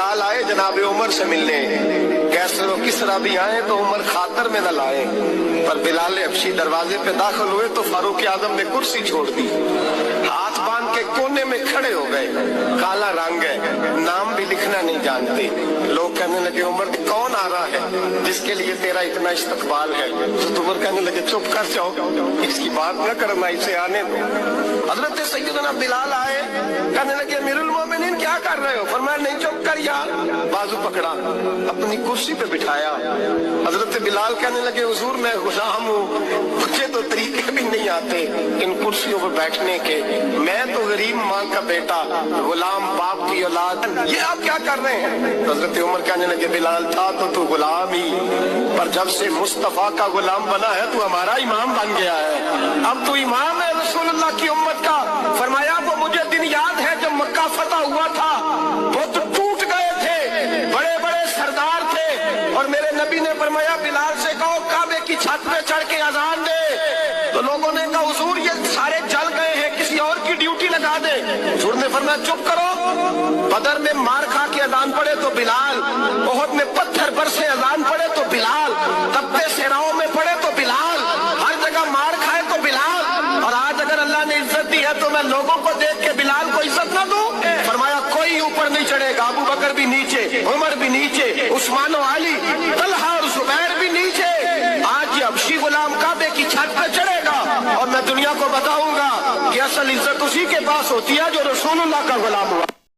بلال آئے جناب عمر سے ملنے، کیسر و کسرا بھی آئے تو عمر خاطر میں نہ لائے، پر بلال حبشی دروازے پہ داخل ہوئے تو فاروق اعظم نے کرسی چھوڑ دی، ہاتھ باندھ کے کونے میں کھڑے ہو گئے، کالا رنگ ہے، نام بھی لکھنا نہیں جانتے۔ لوگ کہنے لگے عمر کون آ رہا ہے جس کے لیے تیرا اتنا استقبال ہے؟ تو عمر کہنے لگے چپ کر جاؤ، اس کی بات نہ کرنا، اسے آنے دو۔ حضرت سیدنا بلال آئے، کہنے لگے امیر المومنین کیا کر رہے ہو؟ فرمایا نہیں چپ کر یار، بازو پکڑا، اپنی کرسی پہ بٹھایا۔ حضرت بلال کہنے لگے حضور میں غلام ہوں، مجھے تو طریقے بھی نہیں آتے ان کرسیوں پر بیٹھنے کے، میں تو غریب ماں کا بیٹا، غلام باپ کی اولاد، یہ آپ کیا کر رہے ہیں؟ حضرت عمر کہنے لگے بلال تھا تو غلام ہی، پر جب سے مصطفیٰ کا غلام بنا ہے تو ہمارا امام بن گیا ہے، اب تو امام ہے رسول اللہ کی امت کا۔ فرمایا وہ مجھے دن یاد ہے جب مکہ فتح ہوا تھا، بت ٹوٹ گئے تھے، بڑے بڑے سردار تھے، اور میرے نبی نے فرمایا بلال سے کہو کعبے کی چھت پہ چڑھ کے اذان دے، تو لوگوں نے کہا حضور یہ سارے جل گئے ہیں، کسی اور کی ڈیوٹی لگا دے۔ حضور نے فرمایا چپ کرو، بدر میں مار کھا کے اذان پڑے تو بلال، احد میں پتھر برسے اذان پڑے تو بلال، تپتے صحراؤں میں پڑے تو بلال، ہر جگہ مار کھائے تو بلال، اور آج اگر اللہ نے عزت دی ہے تو میں لوگوں کو دیکھ کے بلال کو عزت نہ دوں؟ فرمایا کوئی اوپر نہیں چڑھے گا، ابو بکر بھی نیچے، عمر بھی نیچے، عثمان و علی، طلحہ اور زبیر بھی نیچے، آج یہ حبشی غلام کعبے کی چھت پہ چڑھے گا، اور میں دنیا کو بتاؤں گا کہ اصل عزت اسی کے پاس ہوتی ہے جو رسول اللہ کا غلام ہوا۔